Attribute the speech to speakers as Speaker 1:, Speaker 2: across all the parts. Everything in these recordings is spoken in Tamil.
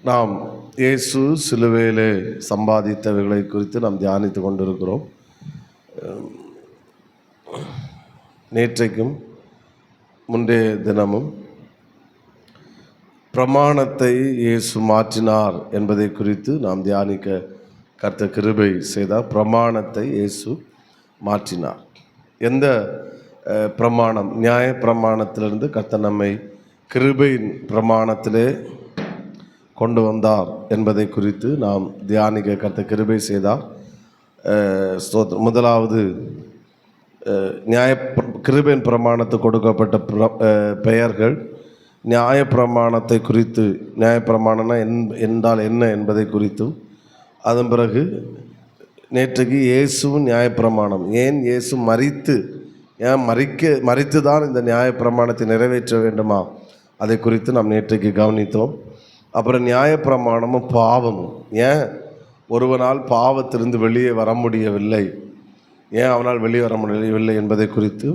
Speaker 1: நாம் இயேசு சிலுவையிலே சம்பாதித்தவைகளை குறித்து நாம் தியானித்து கொண்டிருக்கிறோம். நேற்றைக்கும் முந்தைய தினமும் பிரமாணத்தை இயேசு மாற்றினார் என்பதை குறித்து நாம் தியானிக்க கர்த்தர் கிருபை செய்தார். பிரமாணத்தை இயேசு மாற்றினார். எந்த பிரமாணம்? நியாய பிரமாணத்திலிருந்து கர்த்தர் நம்மை கிருபையின் பிரமாணத்திலே கொண்டு வந்தார் என்பதை குறித்து நாம் தியானிக்க கர்த்தர் கிருபை செய்தார். முதலாவது கிருபையின் பிரமாணத்துக்கு கொடுக்கப்பட்ட பெயர்கள் நியாய பிரமாணத்தை குறித்து, நியாயப்பிரமாணம்னா என்றால் என்ன என்பதை குறித்தும், அதன் பிறகு நேற்றைக்கு இயேசுவும் நியாயப்பிரமாணம், ஏன் இயேசு மரித்து தான் இந்த நியாயப்பிரமாணத்தை நிறைவேற்ற வேண்டுமா, அதை குறித்து நாம் நேற்றைக்கு கவனித்தோம். அப்புறம் நியாயப்பிரமாணமும் பாவமும், ஏன் ஒருவனால் பாவத்திலிருந்து வெளியே வர முடியவில்லை, ஏன் அவனால் வெளியே வர முடியவில்லை என்பதை குறித்து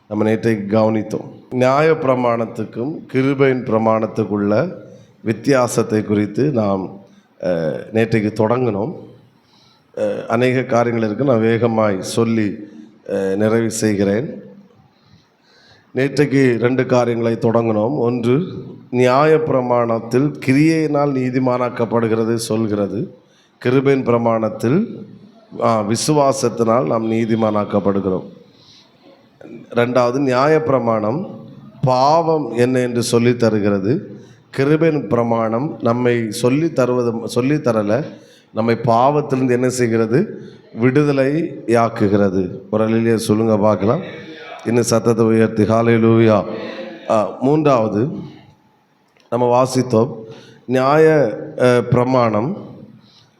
Speaker 1: நம்ம நேற்றைக்கு கவனித்தோம். நியாயப்பிரமாணத்துக்கும் கிருபையின் பிரமாணத்துக்குள்ள வித்தியாசத்தை குறித்து நாம் நேற்றைக்கு தொடங்கினோம். அநேக காரியங்கள் இருக்குது, நான் வேகமாய் சொல்லி நிறைவு செய்கிறேன். நேற்றைக்கு 2 காரியங்களை தொடங்கினோம். ஒன்று, நியாயப்பிரமாணத்தில் கிரியையினால் நீதிமானாக்கப்படுகிறது சொல்கிறது. கிருபையின் பிரமாணத்தில் விசுவாசத்தினால் நாம் நீதிமானாக்கப்படுகிறோம். 2வது, நியாயப்பிரமாணம் பாவம் என்ன என்று சொல்லி தருகிறது. கிருபையின் பிரமாணம் நம்மை சொல்லித்தரலை, நம்மை பாவத்திலிருந்து என்ன செய்கிறது? விடுதலை யாக்குகிறது. ஒரு அலையிலே சொல்லுங்க பார்க்கலாம். இன்னும் சத்தத்தை உயர்த்தி ஹல்லேலூயா. 3வது நம்ம வாசித்தோம், நியாய பிரமாணம்.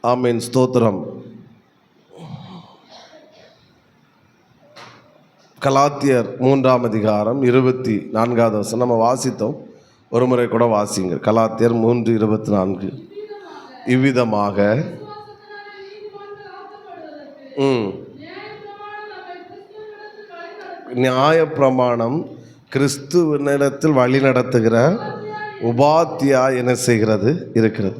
Speaker 1: ஆமீன், ஸ்தோத்திரம். கலாத்தியர் 3ஆம் அதிகாரம் 24வது வசனம் நம்ம வாசித்தோம். ஒரு முறை கூட வாசிங்க. கலாத்தியர் 3:24. இவ்விதமாக நியாயப்பிரமாணம் கிறிஸ்துவனிடத்தில் வழி நடத்துகிற உபாத்தியா என்ன செய்கிறது? இருக்கிறது.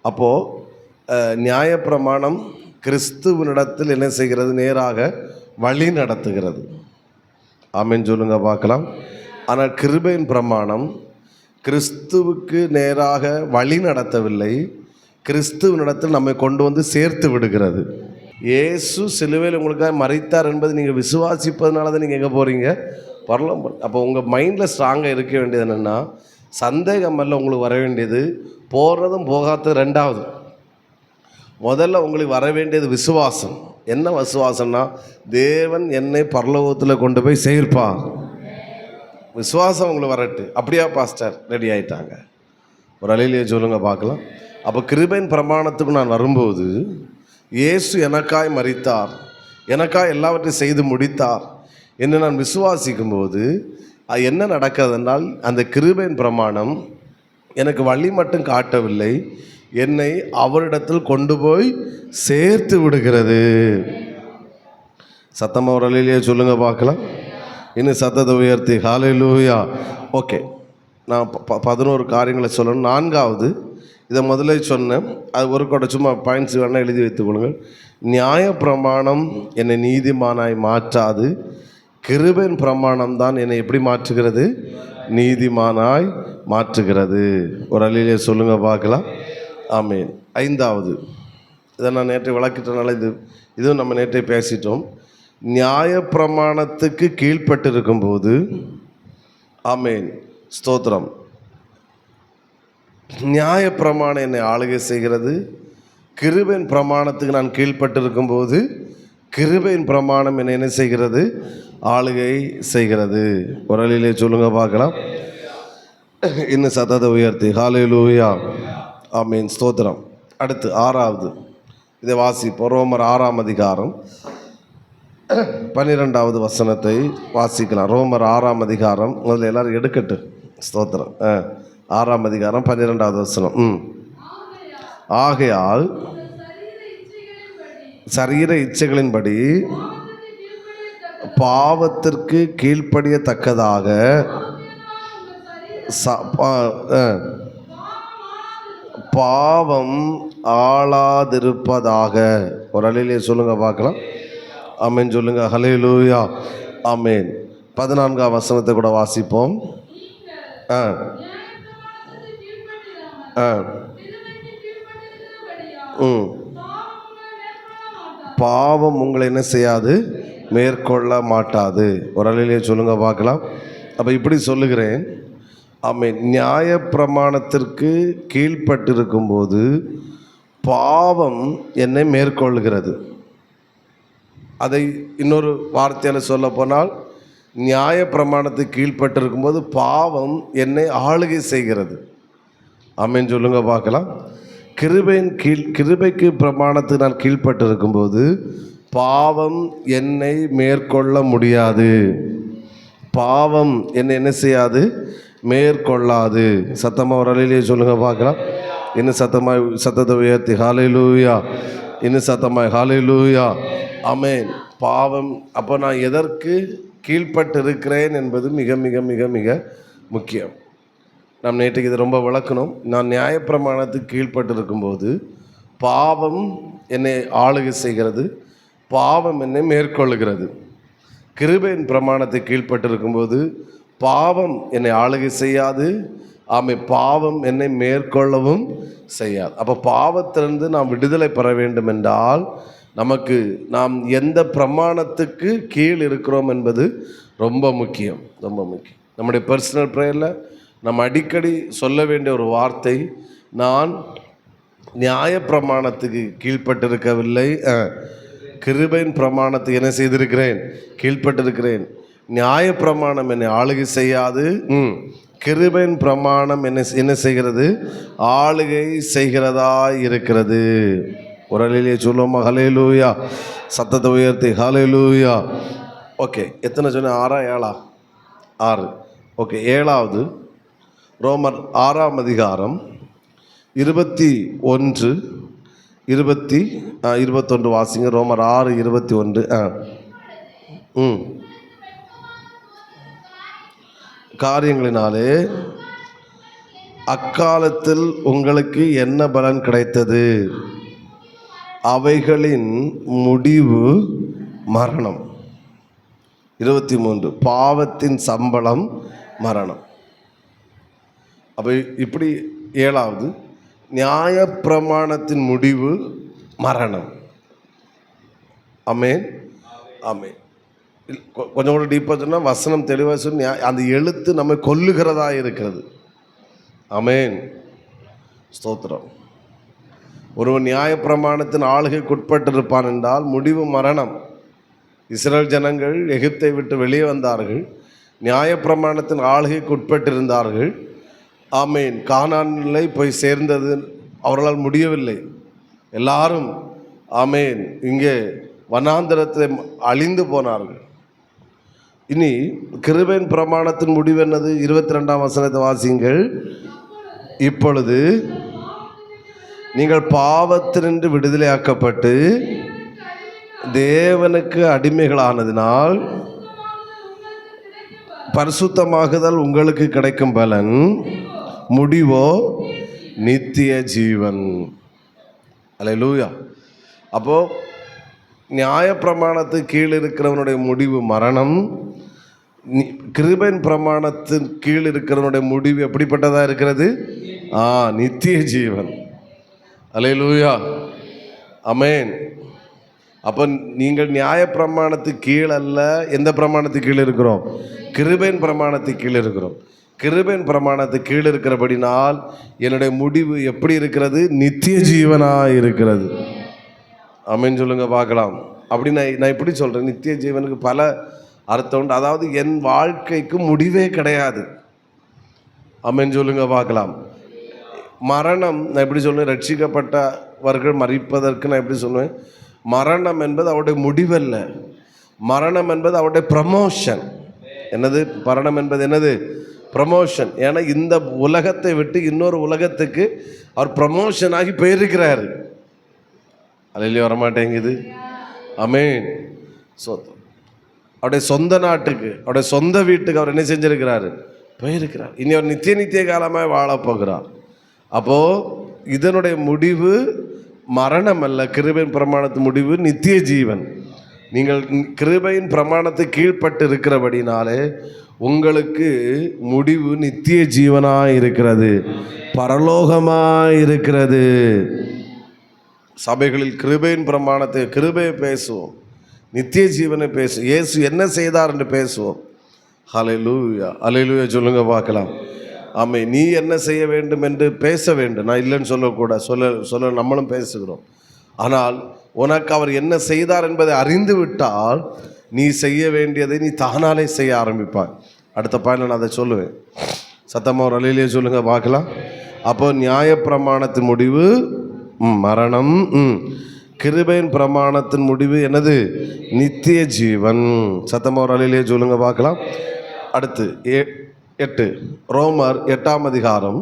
Speaker 1: அப்போது நியாயப்பிரமாணம் கிறிஸ்துவனிடத்தில் என்ன செய்கிறது? நேராக வழி நடத்துகிறது. ஆமென் சொல்லுங்க பார்க்கலாம். ஆனால் கிருபையின் பிரமாணம் கிறிஸ்துவுக்கு நேராக வழி நடத்தவில்லை, கிறிஸ்துவனிடத்தில் நம்மை கொண்டு வந்து சேர்த்து விடுகிறது. இயேசு சிலுவையில் உங்களுக்காக மரித்தார் என்பது நீங்கள் விசுவாசிப்பதனால தான் நீங்கள் எங்கே போகிறீங்க? பரலோகம். அப்போ உங்கள் மைண்டில் ஸ்ட்ராங்காக இருக்க வேண்டியது என்னென்னா, சந்தேகம் அல்ல உங்களுக்கு வர வேண்டியது, போகிறதும் போகாதது 2வது. முதல்ல உங்களுக்கு வர வேண்டியது விசுவாசம். என்ன விசுவாசம்னா, தேவன் என்னை பரலோகத்தில் கொண்டு போய் சேர்ப்பார். விசுவாசம் உங்களுக்கு வரட்டு. அப்படியா பாஸ்டர்? ரெடி ஆகிட்டாங்க. ஒரு அலையிலேயே சொல்லுங்க பார்க்கலாம். அப்போ கிருபையின் பிரமாணத்துக்கு நான் வரும்போது, இயேசு எனக்காய் மரித்தார், எனக்காய் எல்லாவற்றையும் செய்து முடித்தார் என்று நான் விசுவாசிக்கும்போது என்ன நடக்கிறது என்றால், அந்த கிருபையின் பிரமாணம் எனக்கு வழி மட்டும் காட்டவில்லை, என்னை அவரிடத்தில் கொண்டு போய் சேர்த்து விடுகிறது. சத்தமாக ஒரு அலையிலேயே சொல்லுங்க பார்க்கலாம். இன்னும் சத்தத்தை உயர்த்தி ஹல்லேலூயா. ஓகே, நான் 11 காரியங்களை சொல்லணும். 4வது, இதை முதல்ல சொன்னேன், அது ஒரு கூட சும்மா பாயிண்ட்ஸ் வேணால் எழுதி வைத்துக் கொள்ளுங்கள். நியாயப்பிரமாணம் என்னை நீதிமானாய் மாற்றாது, கிருபையின் பிரமாணம் தான் என்னை எப்படி மாற்றுகிறது? நீதிமானாய் மாற்றுகிறது. ஒரு அலையிலே சொல்லுங்க பார்க்கலாம். ஆமீன். 5வது, இதை நான் நேற்றை விளக்கிட்டனால இதுவும் நம்ம நேற்றை பேசிட்டோம். நியாயப்பிரமாணத்துக்கு கீழ்பட்டு இருக்கும்போது, ஆமீன், ஸ்தோத்திரம், நியாயப்பிரமாணம் என்னை ஆளுகை செய்கிறது. கிருபையின் பிரமாணத்துக்கு நான் கீழ்பட்டு இருக்கும்போது, கிருபையின் பிரமாணம் என்னை என்ன செய்கிறது? ஆளுகை செய்கிறது. ஒரு அலையிலே சொல்லுங்க பார்க்கலாம். இன்னும் சத்தத்தை உயர்த்தி ஹல்லேலூயா. ஆமீன், ஸ்தோத்திரம். அடுத்து 6வது, இதை வாசிப்போம். ரோமர் 6ஆம் அதிகாரம் 12வது வசனத்தை வாசிக்கலாம். ரோமர் 6ஆம் அதிகாரம், முதல்ல எல்லாரும் எடுக்கட்டு. ஸ்தோத்திரம். 6ஆம் அதிகாரம் 12வது வசனம். ஆகையால் சரீர இச்சைகளின்படி பாவத்திற்கு கீழ்ப்படியத்தக்கதாக பாவம் ஆளாதிருப்பதாக. ஒரு அல்லேலூயா சொல்லுங்க பார்க்கலாம். ஆமென் சொல்லுங்க. ஹல்லேலூயா. ஆமென். 14ஆம் வசனத்தை கூட வாசிப்போம். பாவம் உங்களை என்ன செய்யாது, மேற்கொள்ள மாட்டாது. ஒரு அல்லேலூயா சொல்லுங்க பார்க்கலாம். அப்போ இப்படி சொல்லுகிறேன். ஆமென். நியாயப்பிரமாணத்திற்கு கீழ்ப்பட்டிருக்கும்போது பாவம் என்னை மேற்கொள்கிறது. அதை இன்னொரு வார்த்தையில் சொல்ல போனால், நியாயப்பிரமாணத்துக்கு கீழ்ப்பட்டிருக்கும்போது பாவம் என்னை ஆளுகை செய்கிறது. ஆமென் சொல்லுங்க பார்க்கலாம். கிருபைக்கு பிரமாணத்துக்கு நான் கீழ்ப்பட்டிருக்கும்போது பாவம் என்னை மேற்கொள்ள முடியாது. பாவம் என்னை என்ன செய்யாது, மேற்கொள்ளாது. சத்தமாக ஒரு அல்லேலூயா சொல்லுங்க பார்க்கலாம். இன்னும் சத்தத்தை உயர்த்தி ஹல்லேலூயா. இன்னும் சத்தமாய் ஹல்லேலூயா. ஆமென். பாவம். அப்போ நான் எதற்கு கீழ்ப்பட்டு இருக்கிறேன் என்பது மிக மிக மிக மிக முக்கியம். நாம் நேற்றுக்கு இதை ரொம்ப விளக்கணும். நான் நியாயப்பிரமாணத்துக்கு கீழ்ப்பட்டு இருக்கும்போது பாவம் என்னை ஆளுகை செய்கிறது, பாவம் என்னை மேற்கொள்ளுகிறது. கிருபையின் பிரமாணத்துக்கு கீழ்ப்பட்டு இருக்கும்போது பாவம் என்னை ஆளுகை செய்யாது, பாவம் என்னை மேற்கொள்ளவும் செய்யாது. அப்போ பாவத்திலிருந்து நாம் விடுதலை பெற வேண்டும் என்றால் நமக்கு நாம் எந்த பிரமாணத்துக்கு கீழ் இருக்கிறோம் என்பது ரொம்ப முக்கியம், ரொம்ப முக்கியம். நம்முடைய பர்சனல் ப்ரேயரில் நம்ம அடிக்கடி சொல்ல வேண்டிய ஒரு வார்த்தை, நான் நியாயப்பிரமாணத்துக்கு கீழ்ப்பட்டிருக்கவில்லை, கிருபையின் பிரமாணத்துக்கு என்ன செய்திருக்கிறேன், கீழ்ப்பட்டிருக்கிறேன். நியாயப்பிரமாணம் என்னை ஆளுகை செய்யாது, கிருபையின் பிரமாணம் என்ன செய்கிறது, ஆளுகை செய்கிறதா இருக்கிறது. ஒரு அல்லேலூயா சொல்லுவோமா? ஹல்லேலூயா. சத்தத்தை உயர்த்தி ஹல்லேலூயா. ஓகே, எத்தனை சொன்ன? 6 7 6. ஓகே, 7வது ரோமர் 6ஆம் அதிகாரம் 21 21 வாசிங்க. ரோமர் 6:21. காரியங்களினாலே அக்காலத்தில் உங்களுக்கு என்ன பலன் கிடைத்தது? அவைகளின் முடிவு மரணம். 23 பாவத்தின் சம்பளம் மரணம். அப்போ இப்படி 7வது நியாயப்பிரமாணத்தின் முடிவு மரணம். ஆமென், ஆமென். கொஞ்சம் கூட டீப்பாக சொன்னால் வசனம் தெளிவாக சொன்ன அந்த எழுத்து நம்மை கொல்லுகிறதா இருக்கிறது. ஆமென், ஸ்தோத்திரம். ஒருவன் நியாயப்பிரமாணத்தின் ஆளுகைக்குட்பட்டிருப்பான் என்றால் முடிவு மரணம். இஸ்ரேல் ஜனங்கள் எகிப்தை விட்டு வெளியே வந்தார்கள், நியாயப்பிரமாணத்தின் ஆளுகைக்குட்பட்டிருந்தார்கள். ஆமென். கானானிலே போய் சேர்ந்தது அவர்களால் முடியவில்லை. எல்லாரும் ஆமென் இங்கே வனாந்தரத்தில் அழிந்து போனார்கள். இனி கிருபையின் பிரமாணத்தின் முடிவு என்னது? 22ஆம் வசனத்தை வாசிங்கள். இப்பொழுது நீங்கள் பாவத்தினின்று விடுதலையாக்கப்பட்டு தேவனுக்கு அடிமைகளானதினால் பரிசுத்தமாகுதல் உங்களுக்கு கிடைக்கும் பலன், முடிவோ நித்திய ஜீவன். அல்லேலூயா. அப்போ நியாயப்பிரமாணத்துக்கு கீழ் இருக்கிறவனுடைய முடிவு மரணம், கிருபையின் பிரமாணத்தின் கீழ் இருக்கிறவனுடைய முடிவு எப்படிப்பட்டதாக இருக்கிறது? நித்திய ஜீவன். அல்லேலூயா. ஆமென். அப்போ நீங்கள் நியாயப்பிரமாணத்துக்கு கீழ் அல்ல, எந்த பிரமாணத்துக்கு கீழ் இருக்கிறோம்? கிருபையின் பிரமாணத்துக்கு கீழ் இருக்கிறோம். கிருபையின் பிரமாணத்துக்கு கீழ் இருக்கிறபடினால் என்னுடைய முடிவு எப்படி இருக்கிறது? நித்திய ஜீவனாக இருக்கிறது. ஆமென் சொல்லுங்க பார்க்கலாம். அப்படி நான் இப்படி சொல்கிறேன், நித்திய ஜீவனுக்கு பல அர்த்தம் உண்டு. அதாவது என் வாழ்க்கைக்கு முடிவே கிடையாது. ஆமென் சொல்லுங்க பார்க்கலாம். மரணம் நான் எப்படி சொல்லுவேன்? ரட்சிக்கப்பட்டவர்கள் மரிப்பதற்கு நான் எப்படி சொல்லுவேன்? மரணம் என்பது அவருடைய முடிவல்ல, மரணம் என்பது அவருடைய ப்ரமோஷன். என்னது மரணம் என்பது? என்னது? ப்ரமோஷன். ஏன்னா இந்த உலகத்தை விட்டு இன்னொரு உலகத்துக்கு அவர் ப்ரமோஷன் ஆகி போயிருக்கிறாரு. அல்லேலூயா. வரமாட்டேங்குது. ஆமென். அவருடைய சொந்த நாட்டுக்கு, அவருடைய சொந்த வீட்டுக்கு அவர் என்ன செஞ்சிருக்கிறாரு? போயிருக்கிறார். இனி அவர் நித்திய காலமாக வாழப்போகிறார். அப்போது இதனுடைய முடிவு மரணம் அல்ல. கிருபையின் பிரமாணத்தின் முடிவு நித்திய ஜீவன். நீங்கள் கிருபையின் பிரமாணத்தை கீழ்ப்பட்டு இருக்கிறபடினாலே உங்களுக்கு முடிவு நித்திய ஜீவனாய் இருக்கிறது, பரலோகமாய் இருக்கிறது. சபைகளில் கிருபையின் பிரமாணத்தை, கிருபையை பேசுவோம், நித்திய ஜீவனை பேசுவோம், இயேசு என்ன செய்தார் என்று பேசுவோம். ஹல்லேலூயா, ஹல்லேலூயா சொல்லுங்க பார்க்கலாம். ஆமே, நீ என்ன செய்ய வேண்டும் என்று பேச வேண்டும். நான் இல்லைன்னு சொல்லக்கூடாது, சொல்ல நம்மளும் பேசுகிறோம். ஆனால் உனக்கு அவர் என்ன செய்தார் என்பதை அறிந்து விட்டால் நீ செய்ய வேண்டியதை நீ தானாலே செய்ய ஆரம்பிப்பாய். அடுத்த பாயிண்ட் நான் அதை சொல்லுவேன். சத்தமாக ஒரு அலையிலேயே சொல்லுங்க பார்க்கலாம். அப்போ நியாயப்பிரமாணத்தின் முடிவு மரணம், கிருபையின் பிரமாணத்தின் முடிவு என்னது? நித்திய ஜீவன். சத்தமாக ஒரு அலையிலேயே சொல்லுங்க பார்க்கலாம். அடுத்து 8 ரோமர் 8ஆம் அதிகாரம்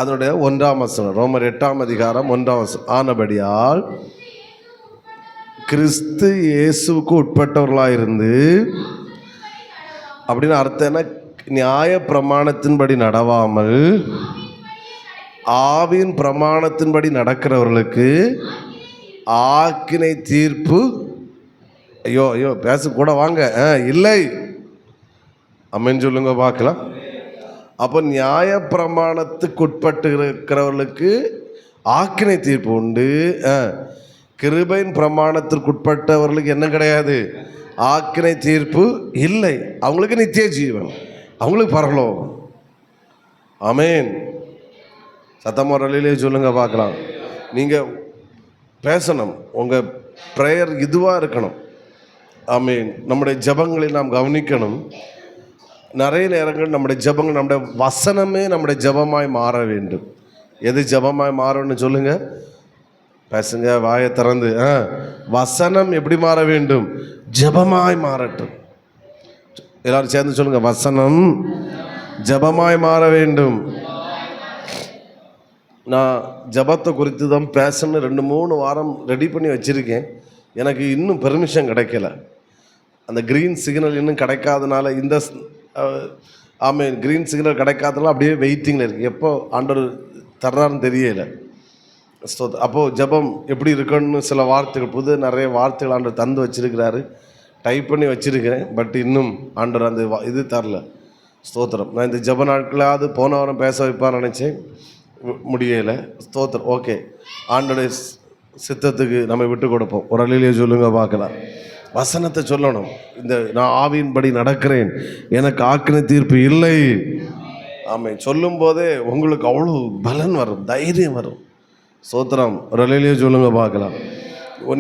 Speaker 1: அதனுடைய 1ஆம் வசனம். ரோமர் 8ஆம் அதிகாரம் 1ஆம் வசனம். ஆனபடியால் கிறிஸ்து இயேசுவுக்கு உட்பட்டவர்களாயிருந்து, அப்படின்னு அர்த்தம் என்ன? நியாய பிரமாணத்தின்படி நடவாமல் ஆவியின் பிரமாணத்தின்படி நடக்கிறவர்களுக்கு ஆக்கினை தீர்ப்பு. ஐயோ ஐயோ பேச கூட வாங்க, இல்லை அம்மன் சொல்லுங்க பார்க்கலாம். அப்போ நியாய பிரமாணத்துக்குட்பட்டு இருக்கிறவர்களுக்கு ஆக்கினை தீர்ப்பு உண்டு. கிருபையின் பிரமாணத்திற்குட்பட்டவர்களுக்கு என்ன கிடையாது? ஆக்கினை தீர்ப்பு இல்லை. அவங்களுக்கு நித்திய ஜீவன், அவங்களுக்கு பரலோகம். ஆமேன். சத்தமுறையிலே சொல்லுங்க பார்க்கலாம். நீங்கள் பேசணும், உங்கள் ப்ரேயர் இதுவாக இருக்கணும். ஆமேன். நம்முடைய ஜபங்களை நாம் கவனிக்கணும். நிறைய நேரங்கள் நம்முடைய ஜபங்கள், நம்முடைய வசனமே நம்முடைய ஜபமாய் மாற வேண்டும். எது ஜபமாய் மாறணும்னு சொல்லுங்கள், பேசுங்க, வாயை திறந்து. வசனம் எப்படி மாற வேண்டும்? ஜபமாய் மாறட்டும். எல்லாரும் சேர்ந்து சொல்லுங்க, வசனம் ஜபமாய் மாற வேண்டும். நான் ஜபத்தை குறித்து தான் பேசணும்னு 2-3 வாரம் ரெடி பண்ணி வச்சுருக்கேன். எனக்கு இன்னும் பெர்மிஷன் கிடைக்கல. அந்த க்ரீன் சிக்னல் இன்னும் கிடைக்காதனால, இந்த ஆமாம், க்ரீன் சிக்னல் கிடைக்காதனால அப்படியே வெயிட்டிங்கில் இருக்குது. எப்போ ஆண்டவர் தர்றாருன்னு தெரியலை. அப்போது ஜபம் எப்படி இருக்கணும்னு சில வார்த்தைகள், நிறைய வார்த்தைகள் ஆண்டவர் தந்து வச்சுருக்கிறாரு. டைப் பண்ணி வச்சுருக்கிறேன். பட் இன்னும் ஆண்டவர் அந்த இது தரல. ஸ்தோத்திரம். நான் இந்த ஜப நாட்களாவது போன வாரம் பேச வைப்பான்னு நினச்சேன், முடியலை. ஸ்தோத்திரம். ஓகே, ஆண்டோடைய சித்தத்துக்கு நம்ம விட்டு கொடுப்போம். ஒரு அலையிலேயே சொல்லுங்க பார்க்கலாம். வசனத்தை சொல்லணும். இந்த நான் ஆவியின்படி நடக்கிறேன், எனக்கு ஆக்கினை தீர்ப்பு இல்லை. ஆமாம், சொல்லும் போதே உங்களுக்கு அவ்வளோ பலன் வரும், தைரியம் வரும். ஸ்தோத்திரம். ஒரு அலையிலேயே சொல்லுங்க பார்க்கலாம்.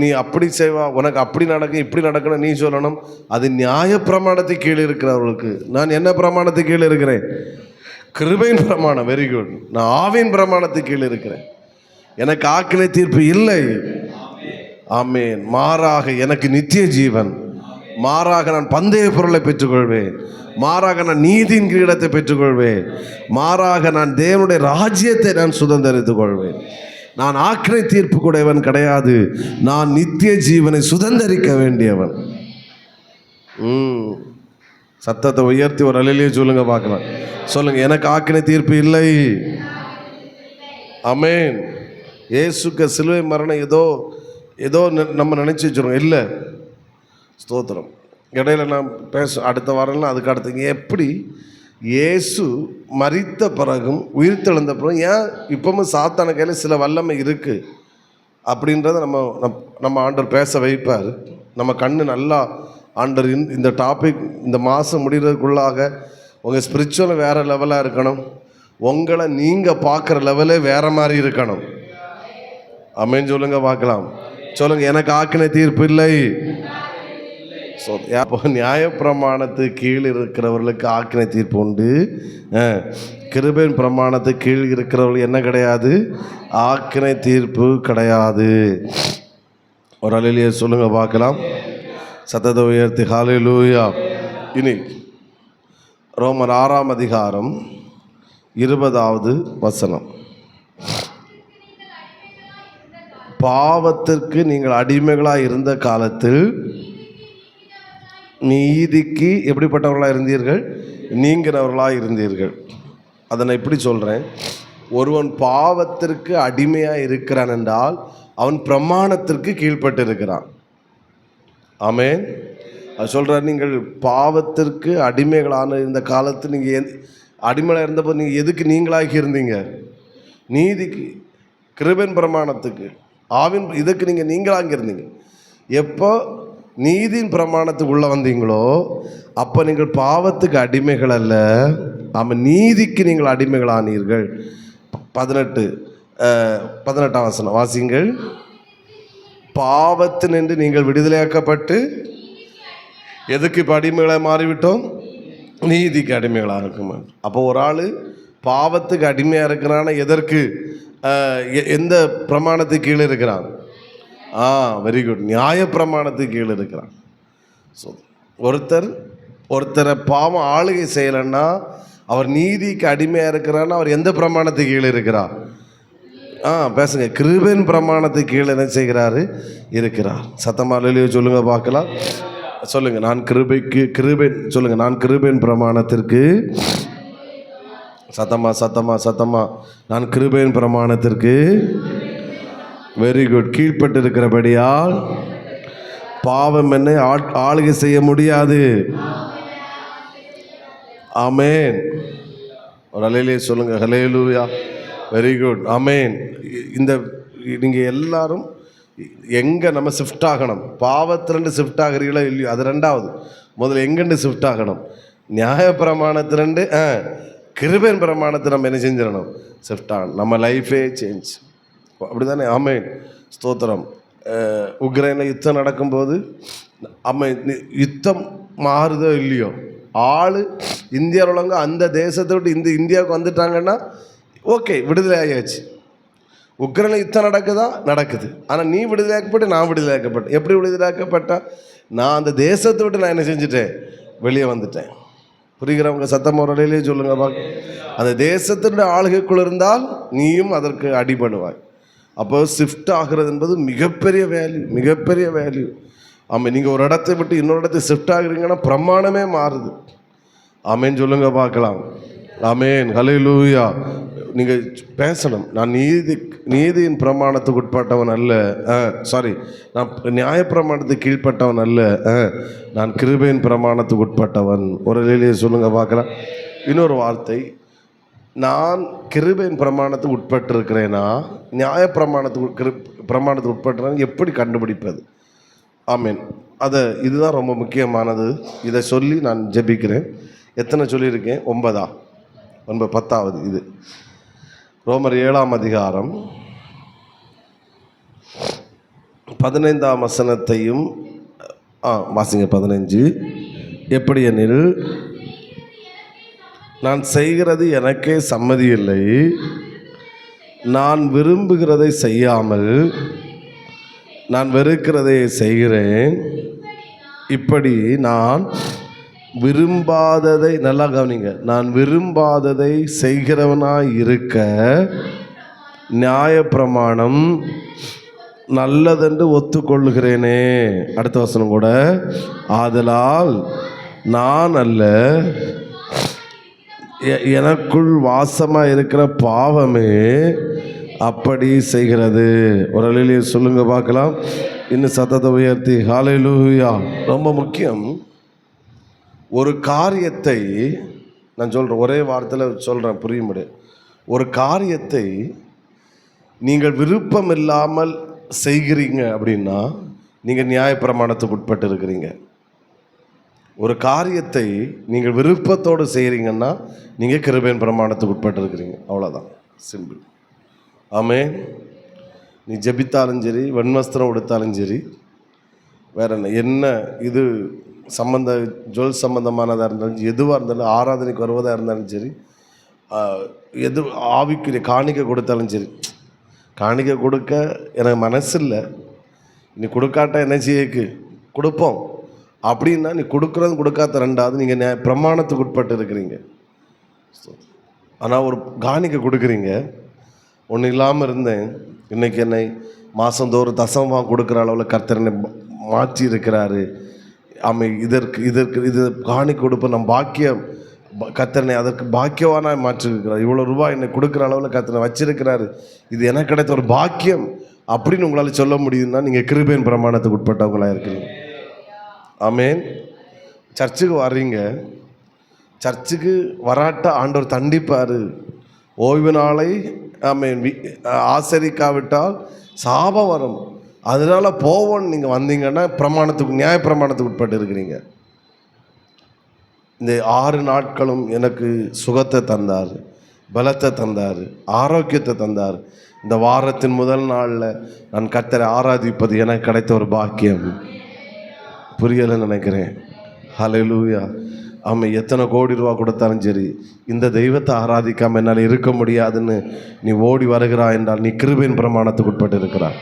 Speaker 1: நீ அப்படி செய்வா, உனக்கு அப்படி நடக்கும், இப்படி நடக்கணும் நீ சொல்லணும். அது நியாய பிரமாணத்தை கீழே இருக்கிறவர்களுக்கு. நான் என்ன பிரமாணத்தை கீழே இருக்கிறேன்? கிருபையின் பிரமாணம். Very good. நான் ஆவியின் பிரமாணத்தை கீழே இருக்கிறேன். எனக்கு ஆக்கினை தீர்ப்பு இல்லை. ஆமேன். மாறாக எனக்கு நித்திய ஜீவன். மாறாக நான் பந்தய பொருளை பெற்றுக்கொள்வேன். மாறாக நான் நீதியின் கிரீடத்தை பெற்றுக்கொள்வேன். மாறாக நான் தேவனுடைய ராஜ்யத்தை நான் சுதந்திரித்துக் கொள்வேன். நான் ஆக்கினை தீர்ப்பு கூடவன் கிடையாது, நான் நித்திய ஜீவனை சுதந்திரிக்க வேண்டியவன். சத்தத்தை உயர்த்தி ஒரு அலையிலேயே சொல்லுங்க பார்க்கலாம். சொல்லுங்க, எனக்கு ஆக்கினை தீர்ப்பு இல்லை. ஆமேன். இயேசுக்கு சிலுவை மரணம் ஏதோ நம்ம நினச்சி வச்சுருவோம். இல்லை. ஸ்தோத்திரம். இடையில நான் அடுத்த வாரம்லாம் அதுக்கு அடுத்து எப்படி இயேசு மரித்த பிறகும் உயிர்த்தெழுந்த பிறகு ஏன் இப்பவும் சாத்தான கையில் சில வல்லமை இருக்குது அப்படின்றத நம்ம ஆண்டவர் பேச வைப்பார். நம்ம கண்ணு நல்லா ஆண்டவர் இந்த டாபிக் இந்த மாதம் முடிகிறதுக்குள்ளாக உங்கள் ஸ்பிரிச்சுவல் வேறு லெவலாக இருக்கணும். உங்களை நீங்கள் பார்க்குற லெவலே வேறு மாதிரி இருக்கணும். அமேன் சொல்லுங்க பார்க்கலாம். சொல்லுங்க, எனக்கு ஆக்கினை தீர்ப்பு இல்லை. அப்போ நியாயப்பிரமாணத்துக்கு கீழ் இருக்கிறவர்களுக்கு ஆக்கினை தீர்ப்பு உண்டு. கிருபையின் பிரமாணத்துக்கு கீழ் இருக்கிறவர்களுக்கு என்ன கிடையாது? ஆக்கினை தீர்ப்பு கிடையாது. ஒரு அலையிலேயே சொல்லுங்க பார்க்கலாம். சத்தத்தை உயர்த்தி ஹல்லேலூயா. இனி ரோமர் 6ஆம் அதிகாரம் 20வது வசனம். பாவத்திற்கு நீங்கள் அடிமைகளாக இருந்த காலத்தில் நீதிக்கு எப்படிப்பட்டவர்களாக இருந்தீர்கள்? நீங்கிறவர்களாக இருந்தீர்கள். அதை நான் இப்படி சொல்கிறேன். ஒருவன் பாவத்திற்கு அடிமையாக இருக்கிறான் என்றால் அவன் பிரமாணத்திற்கு கீழ்ப்பட்டு இருக்கிறான். ஆமென். அது சொல்கிறார், நீங்கள் பாவத்திற்கு அடிமைகளான இந்த காலத்தில் நீங்கள் அடிமையாக இருந்தப்போ நீங்கள் எதுக்கு நீங்களாகி இருந்தீங்க? நீதிக்கு, கிருபையின் பிரமாணத்துக்கு, ஆவின் இதுக்கு நீங்களாகி இருந்தீங்க. எப்போ நீதியின் பிரமாணத்துக்கு உள்ளே வந்தீங்களோ அப்போ நீங்கள் பாவத்துக்கு அடிமைகள் அல்ல, ஆமாம் நீதிக்கு நீங்கள் அடிமைகளானீர்கள். 18ஆம் வசனம் வாசிங்கள். பாவத்தினின்று நீங்கள் விடுதலையாக்கப்பட்டு எதுக்கு இப்போ அடிமைகளாக மாறிவிட்டோம்? நீதிக்கு அடிமைகளாக இருக்குமா? அப்போ ஒரு ஆள் பாவத்துக்கு அடிமையாக இருக்கிறான்னா எதற்கு, எந்த பிரமாணத்துக்கு கீழே இருக்கிறான்? வெரி குட், நியாய பிரமாணத்துக்கு கீழே இருக்கிறான். ஸோ ஒருத்தரை பாவம் ஆளுகை செய்யலைன்னா அவர் நீதிக்கு அடிமையாக இருக்கிறான்னா அவர் எந்த பிரமாணத்துக்கு கீழே இருக்கிறார்? பேசுங்க. கிருபையின் பிரமாணத்துக்கு கீழே என்ன செய்கிறாரு? இருக்கிறார். சத்தமாலையிலேயே சொல்லுங்க பார்க்கலாம். சொல்லுங்க, நான் கிருபை சொல்லுங்க, நான் கிருபையின் பிரமாணத்திற்கு, சத்தமா நான் கிருபையின் பிரமாணத்திற்கு வெரி குட் கீழ்பட்டு இருக்கிறபடியால் பாவம் என்னை ஆளுகை செய்ய முடியாது. ஆமென். ஒரு ஹல்லேலூயா சொல்லுங்க. ஹல்லேலூயா. Very good. ஆமென். இந்த நீங்கள் எல்லாரும் எங்கே நம்ம ஷிஃப்ட் ஆகணும்? பாவத்திலேருந்து ஷிஃப்ட் ஆகிறீங்களோ இல்லையோ அது ரெண்டாவது. முதல்ல எங்கேருந்து ஷிஃப்ட் ஆகணும்? நியாய பிரமாணத்திலேருந்து கிருபையின் பிரமாணத்தை நம்ம என்ன செஞ்சிடணும்? ஷிஃப்ட் ஆகணும். நம்ம லைஃபே சேஞ்ச். அப்படி தானே? ஆமென். ஸ்தோத்திரம். உக்ரைனில் யுத்தம் நடக்கும்போது யுத்தம் மாறுதோ இல்லையோ, ஆள் இந்தியாவில் உள்ளவங்க அந்த தேசத்தை விட்டு இந்தியாவுக்கு வந்துட்டாங்கன்னா ஓகே, விடுதலை ஆகியாச்சு. உக்ரைனில் யுத்தம் நடக்குது. ஆனால் நீ விடுதலையாக்கப்பட்டு, நான் விடுதலையாக்கப்பட்டேன். எப்படி விடுதலையாக்கப்பட்டா? நான் அந்த தேசத்தை விட்டு நான் என்ன செஞ்சுட்டேன்? வெளியே வந்துட்டேன். புரிகிறவங்க சத்தம் ஒரு இடையிலேயே சொல்லுங்க பார்க்க. அந்த தேசத்தினுடைய ஆளுகைக்குள் இருந்தால் நீயும் அதற்கு அடிபடுவாய். அப்போ ஷிஃப்ட் ஆகிறது என்பது மிகப்பெரிய வேல்யூ. ஆமாம். நீங்கள் ஒரு இடத்தை விட்டு இன்னொரு இடத்தை ஷிஃப்ட் ஆகுறீங்கன்னா பிரமாணமே மாறுது. ஆமேன் சொல்லுங்க பார்க்கலாம். ஆமேன். ஹல்லேலூயா. நீங்கள் பேசணும், நான் நீதியின் பிரமாணத்துக்கு உட்பட்டவன் அல்ல, நான் நியாயப்பிரமாணத்துக்கு கீழ்ப்பட்டவன் அல்ல, நான் கிருபையின் பிரமாணத்துக்கு உட்பட்டவன். ஒரு நிலையை சொல்லுங்க பார்க்கலாம். இன்னொரு வார்த்தை, நான் கிருபையின் பிரமாணத்துக்கு உட்பட்டிருக்கிறேனா பிரமாணத்துக்கு உட்பட்டுறேன் எப்படி கண்டுபிடிப்பது? ஆமேன். இதுதான் ரொம்ப முக்கியமானது. இதை சொல்லி நான் ஜெபிக்கிறேன். எத்தனை சொல்லியிருக்கேன்? 10வது இது ரோமர் 7ஆம் அதிகாரம் 15ஆம் வசனத்தையும் வாசிங்க. 15 எப்படி எனில், நான் செய்கிறது எனக்கே சம்மதி இல்லை, நான் விரும்புகிறதை செய்யாமல் நான் வெறுக்கிறதை செய்கிறேன். இப்படி நான் விரும்பாததை, நல்லா கவனிங்க, நான் விரும்பாததை செய்கிறவனாய் இருக்க நியாயப்பிரமாணம் நல்லதென்று ஒத்துக்கொள்ளுகிறேனே. அடுத்த வசனம் கூட, ஆதலால் நான் அல்ல, எனக்குள் வாசமாக இருக்கிற பாவமே அப்படி செய்கிறது. ஒரு ஹல்லேலூயா சொல்லுங்க பார்க்கலாம். இன்னும் சத்தத்தை உயர்த்தி ஹல்லேலூயா. ரொம்ப முக்கியம். ஒரு காரியத்தை நான் சொல்கிறேன், ஒரே வார்த்தையில் சொல்கிறேன், புரியும்படி. ஒரு காரியத்தை நீங்கள் விருப்பம் இல்லாமல் செய்கிறீங்க அப்படின்னா நீங்கள் நியாயப்பிரமாணத்துக்கு உட்பட்டு இருக்கிறீங்க. ஒரு காரியத்தை நீங்கள் விருப்பத்தோடு செய்கிறீங்கன்னா நீங்கள் கிருபையின் பிரமாணத்துக்கு உட்பட்டு இருக்கிறீங்க. அவ்வளோதான், சிம்பிள். ஆமென். நீ ஜெபித்தாலும் சரி, வெண்வஸ்திரம் உடுத்தாலும் சரி, வேற என்ன இது ஜுவல் சம்பந்தமானதாக இருந்தாலும், எதுவாக இருந்தாலும், ஆராதனைக்கு வருவதாக இருந்தாலும் சரி, எது ஆவிக்குரிய காணிக்கை கொடுத்தாலும் சரி, காணிக்கை கொடுக்க எனக்கு மனசு இல்லை, நீ கொடுக்காட்டா என்ன செய்யக்கு கொடுப்போம் அப்படின்னா, நீ கொடுக்குறது கொடுக்காத ரெண்டாவது நீங்கள் பிரமாணத்துக்கு உட்பட்டு இருக்கிறீங்க. ஆனால் ஒரு காணிக்கை கொடுக்குறீங்க. ஒன்றும் இல்லாமல் இருந்தேன், இன்றைக்கி என்னை மாதந்தோறும் தசமாக கொடுக்குற அளவில் கர்த்தர் என்னை மாற்றி இருக்கிறாரு. இது காணிக்கை கொடுப்ப நம் கர்த்தனை அதற்கு பாக்கியவானாய் மாற்றிருக்கிறார். இவ்வளோ ரூபாய் என்னை கொடுக்குற அளவில் கர்த்தனை வச்சிருக்கிறாரு, இது எனக்கு கிடைத்த ஒரு பாக்கியம் அப்படின்னு உங்களால் சொல்ல முடியும்னா நீங்கள் கிருபையின் பிரமாணத்துக்கு உட்பட்டவங்களாக இருக்கிறீங்க. ஆமேன். சர்ச்சுக்கு வர்றீங்க, சர்ச்சுக்கு வராட்ட ஆண்டவர் தண்டிப்பார். ஓய்வு நாளை ஆமேன் ஆசரிக்காவிட்டால் சாபம் வரும். அதனால் போவோன்னு நீங்கள் வந்தீங்கன்னா நியாய பிரமாணத்துக்கு உட்பட்டு இருக்கிறீங்க. இந்த 6 நாட்களும் எனக்கு சுகத்தை தந்தார், பலத்தை தந்தார், ஆரோக்கியத்தை தந்தார். இந்த வாரத்தின் முதல் நாளில் நான் கர்த்தரை ஆராதிப்பது எனக்கு கிடைத்த ஒரு பாக்கியம். புரியலைன்னு நினைக்கிறேன். ஹல்லேலூயா. ஆமாம், எத்தனை கோடி ரூபா கொடுத்தாலும் சரி, இந்த தெய்வத்தை ஆராதிக்காமல் என்னால் இருக்க முடியாதுன்னு நீ ஓடி வருகிறாய் என்றால் நீ கிருபையின் பிரமாணத்துக்கு உட்பட்டு இருக்கிறாய்.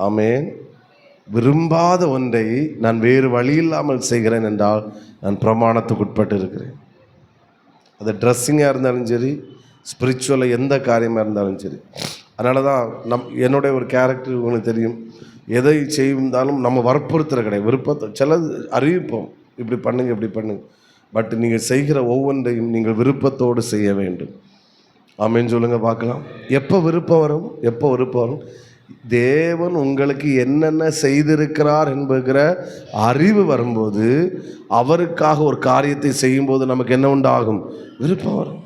Speaker 1: ஆமேன். விரும்பாத ஒன்றை நான் வேறு வழி இல்லாமல் செய்கிறேன் என்றால் நான் பிரமாணத்துக்கு உட்பட்டு இருக்கிறேன். அது ட்ரெஸ்ஸிங்காக இருந்தாலும் சரி, ஸ்பிரிச்சுவலாக எந்த காரியமாக இருந்தாலும் சரி. அதனால தான் என்னுடைய ஒரு கேரக்டர் உங்களுக்கு தெரியும். எதை செய்தாலும் நம்ம வற்புறுத்துற கிடையாது, விருப்பத்தை சிலது அறிவிப்போம், இப்படி பண்ணுங்க இப்படி பண்ணுங்க. பட் நீங்கள் செய்கிற ஒவ்வொன்றையும் நீங்கள் விருப்பத்தோடு செய்ய வேண்டும். ஆமேன்னு சொல்லுங்கள் பார்க்கலாம். எப்போ விருப்பம் வரும்? தேவன் உங்களுக்கு என்னென்ன செய்திருக்கிறார் என்கிற அறிவு வரும்போது, அவருக்காக ஒரு காரியத்தை செய்யும்போது நமக்கு என்ன உண்டாகும்? விருப்பம் வரும்.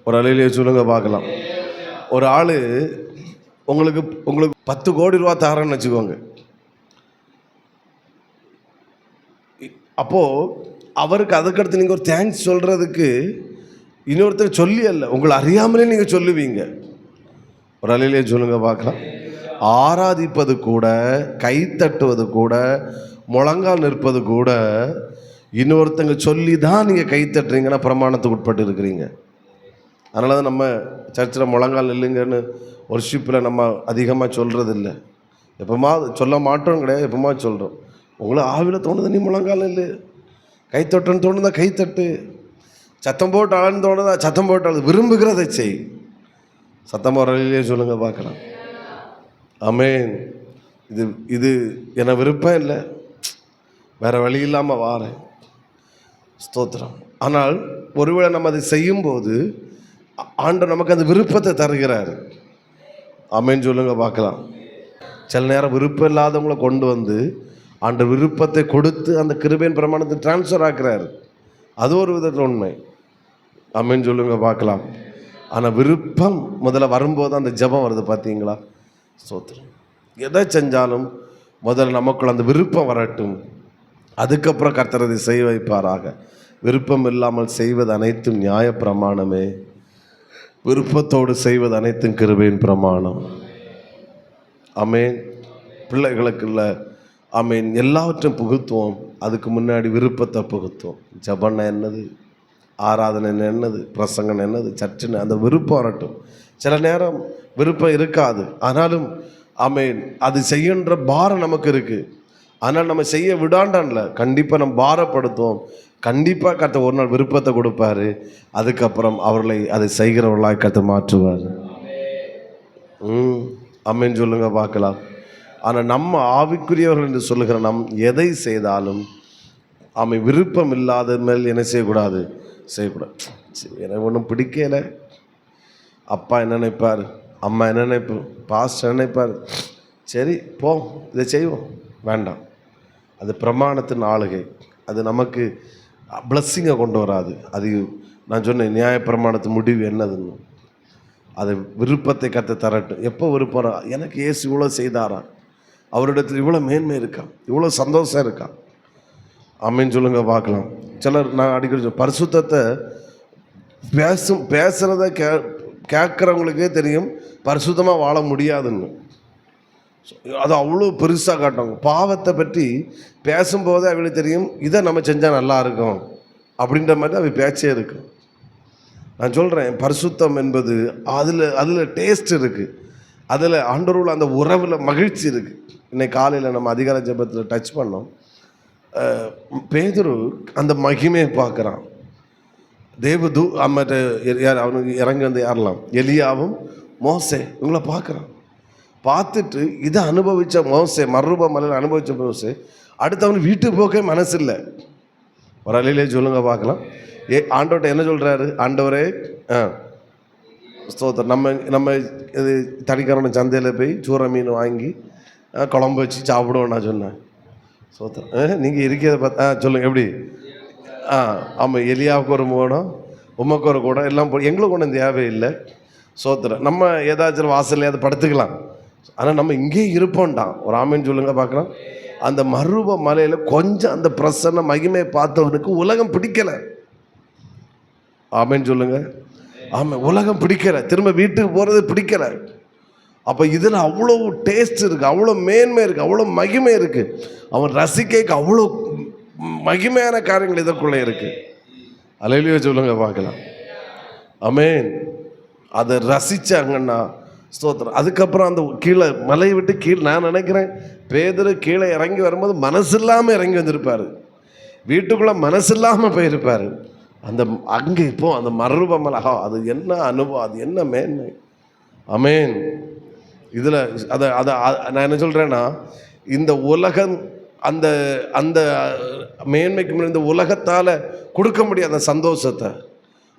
Speaker 1: ஒரு அலையிலேயே சொல்லுங்க பார்க்கலாம். ஒரு ஆள் உங்களுக்கு 10 கோடி ரூபா தரேன்னு வச்சுக்கோங்க. அப்போது அவருக்கு அதுக்கடுத்து நீங்கள் ஒரு தேங்க்ஸ் சொல்கிறதுக்கு இன்னொருத்தர் சொல்லி அல்ல, உங்களை அறியாமலே நீங்கள் சொல்லுவீங்க. ஒரு அலையிலே சொல்லுங்க பார்க்கலாம். ஆராதிப்பது கூட, கைத்தட்டுவது கூட, முழங்கால் நிற்பது கூட இன்னொருத்தங்க சொல்லி தான் நீங்கள் கைத்தட்டுறீங்கன்னா பிரமாணத்துக்கு உட்பட்டு இருக்கிறீங்க. அதனால தான் நம்ம சர்ச்சில் முழங்கால் இல்லைங்கன்னு ஒர்ஷிப்பில் நம்ம அதிகமாக சொல்கிறது இல்லை. எப்போமா சொல்ல மாட்டோம் கிடையாது, எப்போமா சொல்கிறோம். உங்களை ஆவியில் தோணுது நீ முழங்கால் இல்லை, கைத்தட்டுன்னு தோணுதா கைத்தட்டு, சத்தம் போட்டு ஆளுன்னு தோணுதா சத்தம் போட்டு ஆளு, விரும்புகிறதை செய். சத்தமாக ஒரு அலையிலே சொல்லுங்க பார்க்கலாம். ஆமேன். இது என விருப்பம் இல்லை, வேறு வழி இல்லாமல் வாரேன், ஸ்தோத்திரம். ஆனால் ஒருவேளை நம்ம அதை செய்யும்போது ஆண்டவர் நமக்கு அந்த விருப்பத்தை தருகிறார். ஆமேன்னு சொல்லுங்க பார்க்கலாம். சில நேரம் விருப்பம் இல்லாதவங்களை கொண்டு வந்து ஆண்டவர் விருப்பத்தை கொடுத்து அந்த கிருபையின் பிரமாணத்தை டிரான்ஸ்ஃபர் ஆக்குறாரு. அது ஒரு விதத்தில் உண்மை. ஆமேன்னு சொல்லுங்க பார்க்கலாம். ஆனால் விருப்பம் முதல்ல வரும்போது அந்த ஜெபம் வருது பார்த்தீங்களா? ஸ்தோத்திரம். எதை செஞ்சாலும் முதல்ல நமக்குள்ள அந்த விருப்பம் வரட்டும், அதுக்கப்புறம் கர்த்தர் அதை செய்ய வைப்பாராக. விருப்பம் இல்லாமல் செய்வது அனைத்தும் நியாய பிரமாணமே, விருப்பத்தோடு செய்வது அனைத்தும் கிருபையின் பிரமாணம். ஆமேன். பிள்ளைகளுக்குள்ள ஆமேன் எல்லாவற்றையும் புகுத்துவோம். அதுக்கு முன்னாடி விருப்பத்தை புகுத்துவோம். ஜெபம் என்னது, ஆராதனை என்னது, பிரசங்கம் என்னது, சர்ச்சுன்னு அந்த விருப்பம் வரட்டும். சில நேரம் விருப்பம் இருக்காது, ஆனாலும் ஆமேன் அது செய்கின்ற பாரம் நமக்கு இருக்குது. ஆனால் நம்ம செய்ய விடாண்டான்ல, கண்டிப்பாக நம்ம பாரப்படுத்துவோம். கண்டிப்பாக கர்த்தர் ஒரு நாள் விருப்பத்தை கொடுப்பாரு. அதுக்கப்புறம் அவர்களை அதை செய்கிறவர்களாக கர்த்தர் மாற்றுவார். ஆமேன்னு சொல்லுங்க பார்க்கலாம். ஆனால் நம்ம ஆவிக்குரியவர்கள் என்று சொல்லுகிற நம் எதை செய்தாலும் விருப்பம் இல்லாத மேல் என்ன செய்யக்கூடாது? எனக்கு ஒன்றும் பிடிக்கலை. அப்பா என்ன நினைப்பார், அம்மா என்ன நினைப்பார், பாஸ்டர் என்ன நினைப்பார், சரி போ இதை செய்வோம், வேண்டாம். அது பிரமாணத்தின் ஆளுகை, அது நமக்கு பிளஸ்ஸிங்கை கொண்டு வராது. அது நான் சொன்னேன், நியாய பிரமாணத்து முடிவு என்னதுன்னு. அது விருப்பத்தை கற்று தரட்டும். எப்போ விருப்பம்? எனக்கு இயேசு இவ்வளோ செய்தாரா, அவரிடத்தில் இவ்வளோ மேன்மை இருக்கா, இவ்வளோ சந்தோஷம் இருக்கா. ஆமேன்னு சொல்லுங்க பார்க்கலாம். சிலர் நான் அடிக்கடி பரிசுத்தத்தை பேசுகிறத கேட்குறவங்களுக்கே தெரியும் பரிசுத்தமாக வாழ முடியாதுன்னு. அது அவ்வளோ பெருசாக காட்டுவாங்க. பாவத்தை பற்றி பேசும்போது அவங்களுக்கு தெரியும் இதை நம்ம செஞ்சால் நல்லா இருக்கும் அப்படின்ற மாதிரி அவ பேச்சே இருக்கும். நான் சொல்கிறேன், பரிசுத்தம் என்பது அதில் டேஸ்ட் இருக்குது, அதில் ஆண்டவருள்ள அந்த உறவில் மகிழ்ச்சி இருக்குது. இன்னைக்கு காலையில் நம்ம அதிகார ஜெபத்தில் டச் பண்ணோம். பேதுரு அந்த மகிமையை பார்க்குறான். தேவதூ யார் அவனுக்கு இறங்கி வந்து யாரெல்லாம், எலியாவும் மோசே இவங்கள பார்க்குறான். பார்த்துட்டு இதை அனுபவித்த மோசே, மறுரூப மலையில் அனுபவித்த மோசே அடுத்து அவனுக்கு வீட்டுக்கு போக மனசு இல்லை. ஒரு அலையிலே சொல்லுங்க பார்க்கலாம். ஆண்டவர்கிட்ட என்ன சொல்கிறாரு? ஆண்டவரே ஸ்தோத்திரம். நம்ம இது தடிக்காரன சந்தையில் போய் சூற மீன் வாங்கி குழம்பு வச்சு சாப்பிடுவோம் நான் சொன்னேன். ஸ்தோத்திரம். நீங்கள் இருக்கிறத பார்த்தா சொல்லுங்கள் எப்படி? ஆமாம், எலியாவுக்கு ஒரு மூடம், உமக்கு ஒரு கூடம், எல்லாம் எங்களுக்கு ஒன்றும் தேவையில்லை. ஸ்தோத்திரம். நம்ம ஏதாச்சும் வாசல்லையாவது படுத்துக்கலாம், ஆனால் நம்ம இங்கேயே இருப்போம்டான். ஒரு ஆமேன்னு சொல்லுங்க பார்க்கலாம். அந்த மருவ மலையில் கொஞ்சம் அந்த பிரசன்ன மகிமையை பார்த்தவனுக்கு உலகம் பிடிக்கலை. ஆமேன்னு சொல்லுங்க. ஆமாம், உலகம் பிடிக்கலை, திரும்ப வீட்டுக்கு போகிறது பிடிக்கலை. அப்போ இதில் அவ்வளோ டேஸ்ட் இருக்குது, அவ்வளோ மேன்மை இருக்குது, அவ்வளோ மகிமை இருக்குது. அவன் ரசிக்க அவ்வளோ மகிமையான காரியங்கள் இதற்குள்ளே இருக்குது. அல்லேலூயா சொல்லுங்க பார்க்கலாம். ஆமென். அதை ரசித்தாங்கன்னா ஸ்தோத்திரம். அதுக்கப்புறம் அந்த கீழே மலையை விட்டு கீழே, நான் நினைக்கிறேன் பேதுரு கீழே இறங்கி வரும்போது மனசு இல்லாமல் இறங்கி வந்திருப்பார், வீட்டுக்குள்ளே மனசு இல்லாமல் போயிருப்பார். அந்த அங்கே இப்போ அந்த மருவ மலை, அது என்ன அனுபவம், அது என்ன மேன்மை. ஆமென். இதில் அதை நான் என்ன சொல்கிறேன்னா, இந்த உலகம் அந்த அந்த மேன்மைக்கு முன்னாடி இந்த உலகத்தால் கொடுக்க முடியாத அந்த சந்தோஷத்தை,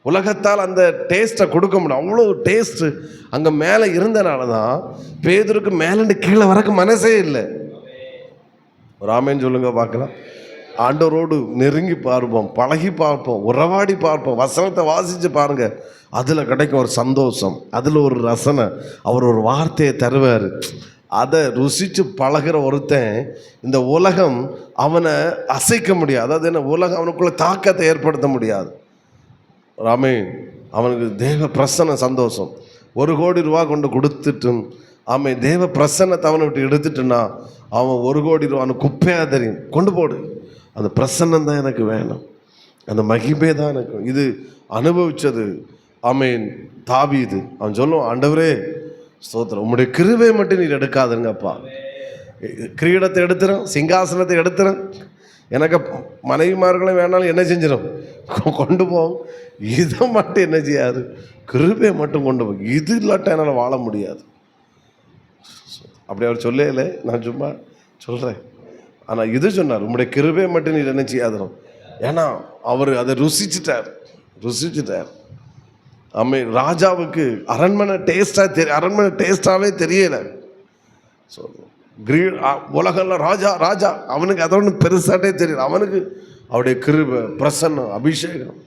Speaker 1: உலகத்தால் அந்த டேஸ்ட்டை கொடுக்க முடியும். அவ்வளோ டேஸ்ட்டு அங்கே மேலே இருந்தனால தான் பேதுருக்கு மேலேண்டு கீழே வரக்கு மனசே இல்லை. ஒரு ஆமேன்னு சொல்லுங்க பார்க்கலாம். ஆண்டவரோடு நெருங்கி பார்ப்போம், பழகி பார்ப்போம், உறவாடி பார்ப்போம், வசனத்தை வாசித்து பாருங்கள். அதில் கிடைக்கும் ஒரு சந்தோஷம், அதில் ஒரு ரசனை. அவர் ஒரு வார்த்தையை தருவார். அதை ருசித்து பழகிற ஒருத்தன் இந்த உலகம் அவனை அசைக்க முடியாது. அதாவது என்ன, உலகம் அவனுக்குள்ள தாக்கத்தை ஏற்படுத்த முடியாது. ராமே, அவனுக்கு தேவ பிரசன்ன சந்தோஷம். 1 கோடி ரூபா கொண்டு கொடுத்துட்டும் தேவ பிரசன்னத்தை அவனை விட்டு எடுத்துட்டுன்னா அவன் 1 கோடி ரூபான்னு குப்பையாக தெரியும். கொண்டு போடு, அந்த பிரசன்னம் தான் எனக்கு வேணும், அந்த மகிமை தான் எனக்கு. இது அனுபவித்தது தாவீது. அவன் சொல்லுவான், ஆண்டவரே ஸ்தோத்திரம், உம்முடைய கிருபையை மட்டும் நீர் எடுக்காதுங்கப்பா. கிரீடத்தை எடுத்துரும், சிங்காசனத்தை எடுத்துரும், எனக்கு மனைவிமார்களும் வேணாலும் என்ன செஞ்சிடும், கொண்டு போவோம். இதை மட்டும் என்ன செய்யாது, கிருபையை மட்டும் கொண்டு போகும். இது இல்லாட்ட என்னால் வாழ முடியாது. அப்படி அவர் சொல்லலை, நான் சும்மா சொல்கிறேன். ஆனால் இது சொன்னார், உம்முடைய கிருபையை மட்டும் நீர் என்ன செய்யாதணும். ஏன்னா அவர் அதை ருசிச்சிட்டார். ராஜாவுக்கு அரண்மனை டேஸ்டாகவே தெரியலை. ஸோ உலகம்லாம் ராஜா அவனுக்கு அதோட பெருசாட்டே தெரியல. அவனுக்கு அவருடைய கிருபை, பிரசன்னம், அபிஷேகம்.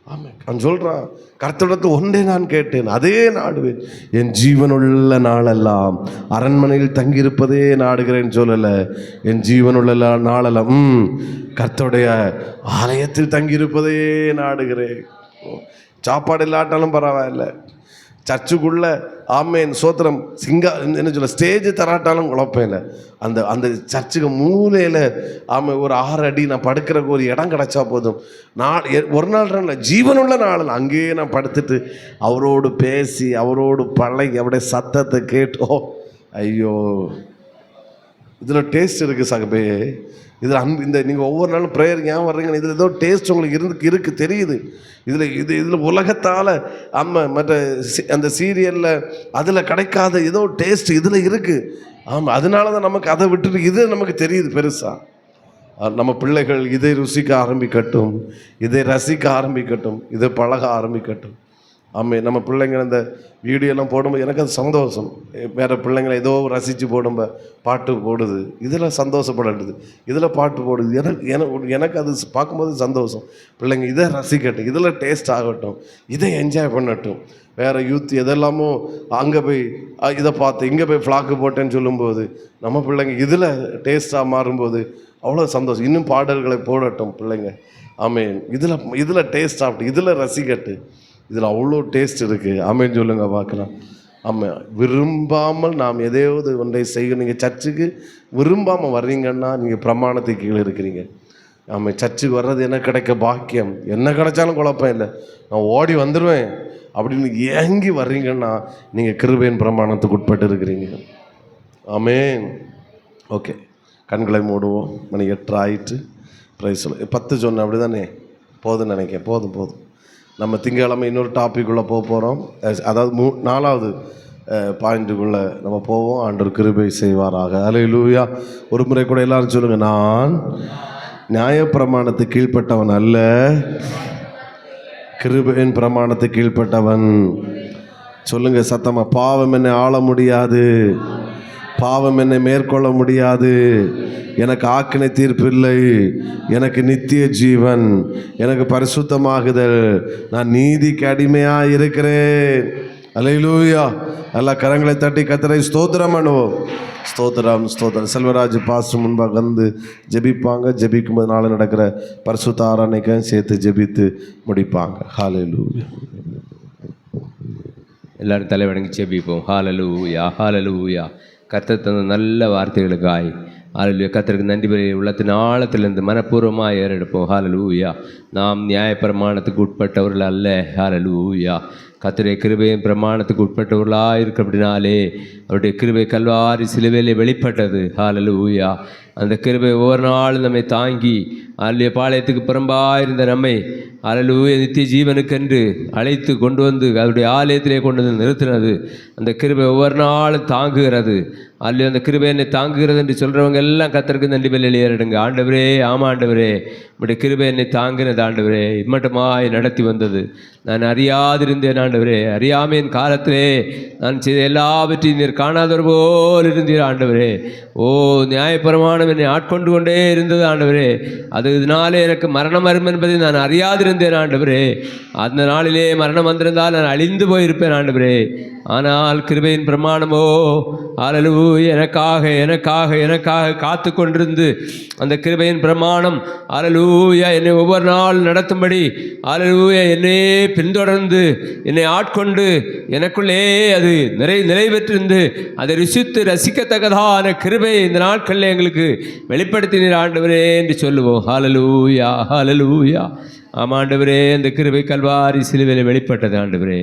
Speaker 1: ஆமாம், அவன் சொல்கிறான், கர்த்தரிடத்தில் ஒன்றே நான் கேட்டேன், அதே நாடுவேன், என் ஜீவனுள்ள நாளெல்லாம் அரண்மனையில் தங்கியிருப்பதே நாடுகிறேன்னு சொல்லலை, என் ஜீவனுள்ள நாளெல்லாம் கர்த்தருடைய ஆலயத்தில் தங்கியிருப்பதே நாடுகிறேன். சாப்பாடு இல்லாட்டாலும் பரவாயில்லை, சர்ச்சுக்குள்ளே சோத்திரம் என்ன சொல்ல ஸ்டேஜ் தராட்டாலும் குழப்பம் இல்லை. அந்த சர்ச்சுக்கு மூலையில் ஒரு 6 அடி நான் படுக்கிறக்கு ஒரு இடம் கிடச்சா போதும். ஒரு நாள் இல்லை, ஜீவனுள்ள நாள் அங்கேயே நான் படுத்துட்டு அவரோடு பேசி அவரோடு பழகி அவருடைய சத்தத்தை கேட்டோ, ஐயோ இதில் டேஸ்ட் இருக்குது சகபே. இதில் இந்த நீங்கள் ஒவ்வொரு நாளும் ப்ரேயர் ஏன் வர்றீங்கன்னு இதில் ஏதோ டேஸ்ட் உங்களுக்கு இருக்குது தெரியுது. இதில் உலகத்தால் மற்ற அந்த சீரியலில் அதில் கிடைக்காத ஏதோ டேஸ்ட் இதில் இருக்குது. ஆமாம், அதனால தான் நமக்கு அதை விட்டுட்டு இது நமக்கு தெரியுது பெருசாக. நம்ம பிள்ளைகள் இதை ருசிக்க ஆரம்பிக்கட்டும், இதை ரசிக்க ஆரம்பிக்கட்டும், இதை பழக ஆரம்பிக்கட்டும். நம்ம பிள்ளைங்க அந்த வீடியோலாம் போடும்போது எனக்கு அது சந்தோஷம். வேறு பிள்ளைங்களை ஏதோ ரசித்து போடும்போது பாட்டு போடுது, இதில் சந்தோஷப்படட்டுது, இதில் பாட்டு போடுது, எனக்கு அது பார்க்கும்போது சந்தோஷம். பிள்ளைங்க இதை ரசிக்கட்டும், இதில் டேஸ்ட் ஆகட்டும், இதை என்ஜாய் பண்ணட்டும். வேறு யூத் எதெல்லாமோ அங்கே போய் இதை பார்த்து இங்கே போய் ஃப்ளாக்கு போட்டேன்னு சொல்லும்போது நம்ம பிள்ளைங்க இதில் டேஸ்ட்டாக மாறும்போது அவ்வளோ சந்தோஷம். இன்னும் பாடல்களை போடட்டும் பிள்ளைங்க. இதில் டேஸ்ட் ஆகட்டும், இதில் ரசிக்கட்டு, இதில் அவ்வளோ டேஸ்ட் இருக்குது. ஆமேன்னு சொல்லுங்க பார்க்கலாம். ஆமாம், விரும்பாமல் நாம் எதையாவது ஒன்றை செய்ய. நீங்கள் சர்ச்சுக்கு விரும்பாமல் வர்றீங்கன்னா நீங்கள் பிரமாணத்துக்கு கீழே இருக்கிறீங்க. ஆமாம், சர்ச்சுக்கு வர்றது என்ன கிடைக்க பாக்கியம், என்ன கிடைச்சாலும் குழப்பம் இல்லை, நான் ஓடி வந்துடுவேன் அப்படின்னு ஏங்கி வர்றீங்கன்னா நீங்கள் கிருபையின் பிரமாணத்துக்கு உட்பட்டு இருக்கிறீங்க. ஆமேன். ஓகே, கண்களை மூடுவோம். மணி 8 ஆயிட்டு. ப்ரைஸ் 10 சொன்னேன், அப்படி தானே போதும்னு நினைக்கிறேன். போதும். நம்ம திங்கக்கிழமை இன்னொரு டாப்பிக்குள்ளே போகிறோம். அதாவது 4வது பாயிண்ட்டுக்குள்ளே நம்ம போவோம். ஆண்டவர் கிருபை செய்வாராக. அல்லேலூயா. ஒரு முறை கூட எல்லாரும் சொல்லுங்கள், நான் நியாயப்பிரமாணத்துக்கு கீழ்ப்பட்டவன் அல்ல, கிருபையின் பிரமாணத்துக்கு கீழ்ப்பட்டவன். சொல்லுங்க சத்தமா, பாவம் என்னை ஆள முடியாது, பாவம் என்னை மேற்கொள்ள முடியாது, எனக்கு ஆக்கினை தீர்ப்பு இல்லை, எனக்கு நித்திய ஜீவன், எனக்கு பரிசுத்தமாகுதல், நான் நீதிக்கு அடிமையாக இருக்கிறேன். அல்லேலூயா. எல்லா கரங்களை தட்டி கர்த்தரை ஸ்தோத்திரம் பண்ணுவோம். ஸ்தோத்திரம் ஸ்தோத்திரம். செல்வராஜ் பாஸ்டர் முன்பாக வந்து ஜெபிப்பாங்க. ஜெபிக்கும்போது நாளை நடக்கிற பரிசுத்த ஆராதனைக்கும் சேர்த்து ஜெபித்து முடிப்பாங்க. ஹல்லேலூயா.
Speaker 2: எல்லாரும் தலைவணங்கி ஜெபிப்போம். ஹல்லேலூயா ஹல்லேலூயா. கர்த்தர் தந்த நல்ல வார்த்தைகளுக்காய் ஹல்லேலூயா. கர்த்தருக்கு நன்றி பலி உள்ளத்தின் ஆழத்திலிருந்து மனப்பூர்வமாக ஏறெடுப்போம். ஹல்லேலூயா. நாம் நியாயப்பிரமாணத்துக்கு உட்பட்டவர்கள் அல்ல. ஹல்லேலூயா. கர்த்தருடைய கிருபையின் பிரமாணத்துக்கு உட்பட்டவர்களாக இருக்கிறபடினாலே அவருடைய கிருபை கல்வாரி சிலுவையிலே வெளிப்பட்டது. ஹல்லேலூயா. அந்த கிருபை ஒவ்வொரு நாளும் நம்மை தாங்கி அல்ல பாளையத்துக்கு புறம்பாக இருந்த நம்மை ஹல்லேலூயா நித்திய ஜீவனுக்கென்று அழைத்து கொண்டு வந்து அவருடைய ஆலயத்திலே கொண்டு வந்து நிறுத்தினது. அந்த கிருபை ஒவ்வொரு நாளும் தாங்குகிறது. அல்ல அந்த கிருபை என்னை தாங்குகிறது என்று சொல்கிறவங்க எல்லாம் கர்த்தருக்கு நன்றி பலியில் ஏறிடுங்க. ஆண்டவரே, ஆமாம் ஆண்டவரே, உடைய கிருபை என்னை தாங்கினது ஆண்டவரே, இம்மட்டமாய் நடத்தி வந்தது. நான் அறியாதிருந்தேன் ஆண்டவரே, அறியாமையின் காலத்திலே நான் செய்த எல்லாவற்றையும் நீர் காணாதவர் போல் இருந்தீர் ஆண்டவரே. ஓ, நியாயப்பிரமாணம் என்னை ஆட்கொண்டு கொண்டே இருந்தது ஆண்டவரே. அது இதனாலே எனக்கு மரணம் வரும் என்பதை நான் அறியாதிருந்தேன் ஆண்டவரே. அந்த நாளிலே மரணம் வந்திருந்தால் நான் அழிந்து போயிருப்பேன் ஆண்டவரே. ஆனால் கிருபையின் பிரமாணமோ ஹல்லேலூயா எனக்காக எனக்காக எனக்காக காத்து கொண்டிருந்து அந்த கிருபையின் பிரமாணம் ஹல்லேலூயா என்னை ஒவ்வொரு நாள் நடத்தும்படி ஹல்லேலூயா என்னை பின்தொடர்ந்து என்னை ஆட்கொண்டு எனக்குள்ளே அது நிலை பெற்றிருந்து அதை ருசித்து ரசிக்கத்தக்கதான கிருபை இந்த நாட்களில் எங்களுக்கு வெளிப்படுத்தினீர் ஆண்டவரே என்று சொல்லுவோம். ஹல்லேலூயா ஹல்லேலூயா. ஆமாண்டவரே, அந்த கிருபை கல்வாரி சிலுவையில் வெளிப்பட்டது ஆண்டவரே.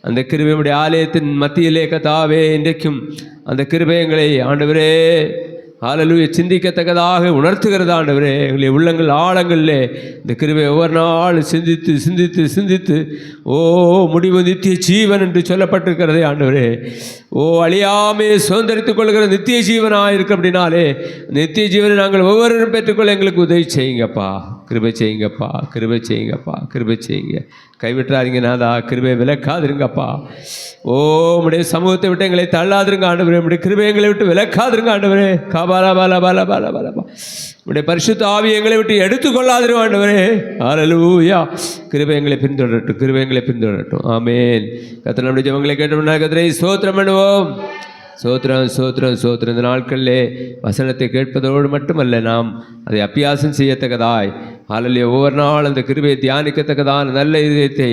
Speaker 2: அந்த கிருபையுடைய ஆலயத்தின் மத்தியிலே கர்த்தாவே இன்றைக்கும் அந்த கிருபை எங்களை ஆண்டவரே ஹல்லேலூயா சிந்திக்கத்தக்கதாக உணர்த்துகிறது ஆண்டவரே. எங்களுடைய உள்ளங்கள் ஆழங்களிலே இந்த கிருபை ஒவ்வொரு நாள் சிந்தித்து சிந்தித்து சிந்தித்து ஓ முடிவு நித்திய ஜீவன் என்று சொல்லப்பட்டிருக்கிறதே ஆண்டவரே. ஓ, அழியாமே சுதந்திரித்துக் கொள்கிற நித்திய ஜீவனாக இருக்க அப்படின்னாலே நித்திய ஜீவனை நாங்கள் ஒவ்வொருவரும் பெற்றுக்கொள்ள எங்களுக்கு உதவி செய்யுங்கப்பா. கிருபை செய்யுங்கப்பா, கிருபை செய்யுங்கப்பா, கிருபை செய்யுங்க. கைவிட்டுறாதீங்க நாதா, கிருபை விலக்காதிருங்கப்பா. ஓ, உடைய சமூகத்தை விட்டு எங்களை தள்ளாதிருங்க ஆண்டவரே. உடைய கிருபை எங்களை விட்டு விலக்காதிருங்க ஆண்டவரே. காபாலா பாலா பாலா பாலா பாலா பா. உடைய பரிசுத்த ஆவி எங்களை விட்டு எடுத்துக்கொள்ளாதிரும் ஆண்டவரே. ஹல்லேலூயா. கிருபை எங்களை பின்தொடரட்டும், கிருபை எங்களை பின்தொடரட்டும். ஆமென். கர்த்தர் நம்முடைய ஜெபங்களை கேட்டோம்னா கர்த்தரை ஸ்தோத்திரம் பண்ணுவோம். சோத்திரம் சோத்திரம் சோத்திரம். இந்த நாட்களிலே வசனத்தை கேட்பதோடு மட்டுமல்ல, நாம் அதை அபியாசம் செய்யத்தக்கதாய் ஹல்லேலூயா ஒவ்வொரு நாள் அந்த கிருபையை தியானிக்கத்தக்கதான நல்ல இதயத்தை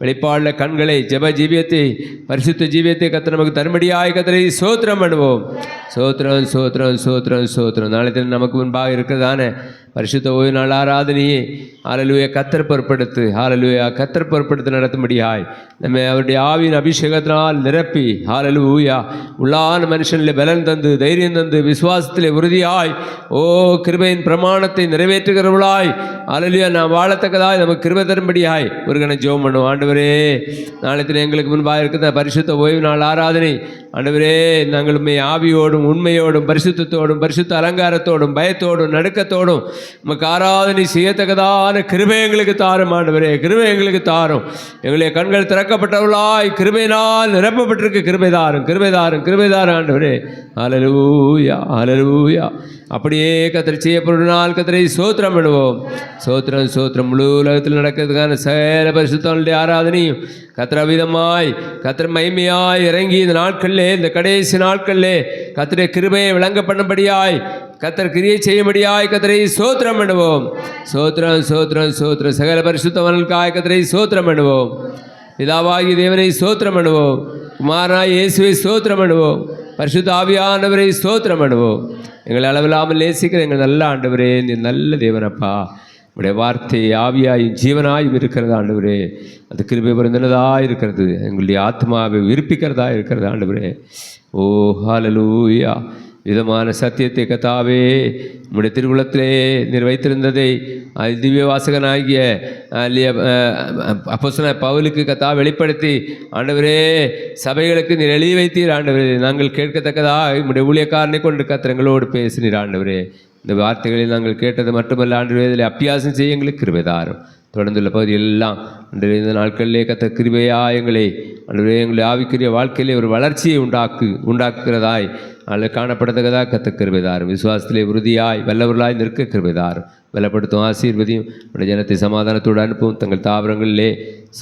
Speaker 2: வெளிப்பாடுள்ள கண்களை ஜெப ஜீவியத்தை பரிசுத்த ஜீவியத்தை கர்த்தர் நமக்கு தரும்படியாய் கர்த்தரை சோத்திரம் பண்ணுவோம். சோத்திரம் சோத்திரம் சோத்திரம் சோத்திரம். நாளை தினம் நமக்கு முன்பாக இருக்கிறதான பரிசுத்த ஓய்வு நாள் ஆராதனையே ஹல்லேலூயா கர்த்தர் பொறுப்படுத்து ஹல்லேலூயா கர்த்தர் பொறுப்படுத்தி நடத்தும்படியாய் நம்ம அவருடைய ஆவியின் அபிஷேகத்தினால் நிரப்பி ஹல்லேலூயா உள்ளான மனுஷனில் பலன் தந்து தைரியம் தந்து விசுவாசத்திலே உறுதியாய் ஓ கிருபையின் பிரமாணத்தை நிறைவேற்றுகிறவளாய் ஹல்லேலூயா நாம் வாழத்தக்கதாய் நமக்கு கிருபை தரும்படியாய் ஒரு கணம் ஜெபம் பண்ணுவோம். ஆண்டவரே, நாளைக்கு எங்களுக்கு முன்பாக இருக்கிற பரிசுத்த ஓய்வு நாள் ஆராதனை ஆண்டவரே, நாங்களுமே ஆவியோடும் உண்மையோடும் பரிசுத்தத்தோடும் பரிசுத்த அலங்காரத்தோடும் பயத்தோடும் நடுக்கத்தோடும் நமக்கு ஆராதனை செய்யத்தக்கதான கிருபை எங்களுக்கு தாரும் ஆண்டவரே. கிருபை எங்களுக்கு தாரும். எங்களுடைய கண்கள் திறக்கப்பட்டவர்களாய் கிருபையினால் நிரப்பப்பட்டிருக்கு. கிருபை தாரும், கிருபை தாரும், கிருபை தாரும் ஆண்டவரே. ஹல்லேலூயா ஹல்லேலூயா. அப்படியே கர்த்தர் செய்யப்படுனால் கர்த்தரை சோத்திரம் பண்ணுவோம். சோத்திரம் சோத்திரம். முழு உலகத்தில் நடக்கிறதுக்கான சகல பரிசுத்தங்களுடைய ஆராதனையும் கர்த்தர் அவிதமாய் கர்த்தர் மகிமையாய் இறங்கி இந்த நாட்களிலே இந்த கடைசி நாட்களிலே கர்த்தருடைய கிருபையை விளங்க பண்ணும்படியாய் கர்த்தர் கிரியை செய்யும்படியாய் கர்த்தரை சோத்திரம் பண்ணுவோம். சோத்திரம் சோத்திரம் சோத்திரம். சகல பரிசுத்தவான்களுக்காய் கர்த்தரை சோத்திரம் பண்ணுவோம். பிதாவாகிய தேவனை சோத்திரம் பண்ணுவோம். குமாரனாய் இயேசுவை சோத்திரம் பண்ணுவோம். பரிசுத்த ஆவியானவரை ஸ்தோத்திரம் பண்ணுவோம். எங்களை அளவில்லாமல் நேசிக்கிற எங்கள் நல்ல ஆண்டவரே, நீ நல்ல தேவனப்பா. உடைய வார்த்தை ஆவியாயும் ஜீவனாயும் இருக்கிறது ஆண்டவரே. அது கிருபை பிறந்தனதாக இருக்கிறது. எங்களுடைய ஆத்மாவை விருப்பிக்கிறதா இருக்கிறது ஆண்டவரே. ஓ ஹல்லேலூயா. விதமான சத்தியத்தை கர்த்தாவே உம்முடைய திருவுளத்திலே நீர் வைத்திருந்ததை திவ்ய வாசகனாகிய அப்போஸ்தலனாகிய பவுலுக்கு கர்த்தாவே வெளிப்படுத்தி ஆண்டவரே சபைகளுக்கு நீர் எழுதி வைத்தீர் ஆண்டவரே. நாங்கள் கேட்கத்தக்கதாக உம்முடைய ஊழியக்காரனை கொண்டு கர்த்தர் எங்களோடு பேசினீர் ஆண்டவரே. இந்த வார்த்தைகளை நாங்கள் கேட்டது மட்டுமல்ல ஆண்டவரே இதில் அபியாசம் செய்ய எங்களுக்கு கிருபை தாரும். தொடர்ந்துள்ள பகுதியெல்லாம் ஆண்டவரே இந்த நாட்களிலே கத்த கிருபையா எங்களை ஆண்டவரே எங்களுடைய ஆவிக்குரிய வாழ்க்கையிலே ஒரு வளர்ச்சியை உண்டாக்குகிறதாய் அதில் காணப்படத்தக்கதாக கத்த கிருபை தாரும். விசுவாசத்திலே உறுதியாய் வல்லவர்களாய் நிற்க கிருபை தாரும். பலப்படுத்தும் ஆசீர்வதியும் உடைய ஜனத்தை சமாதானத்தோடு அனுப்பும். தங்கள் தாவரங்களிலே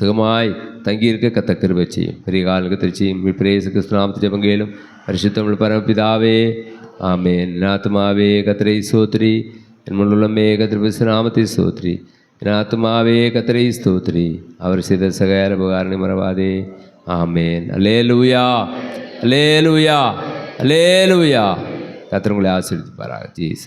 Speaker 2: சுகமாய் தங்கியிருக்க கத்த கிருபை செய்யும். பெரிய காலங்க திருச்சியும் பிரேசு கிருஷ்ணாமத்து ஜபங்கேலும் பரிசுத்தமிழ் பரமபிதாவே ஆமேன். என் ஆத்துமாவே கத்தரை சோத்ரி, என் முள்ளுள்ளமே கத்திர நாமத்தை சோத்ரி, என் ஆத்துமாவே கத்தரை ஸ்தோத்ரி, அவர் செய்த சகல உபகாரனை மறவாதே. ஆமேன். அல்லேலூயா, அல்லேலூயா, அல்லேலூயா. கர்த்தர் உங்களை ஆசீர்வதிப்பாராக. ஜீசஸ்.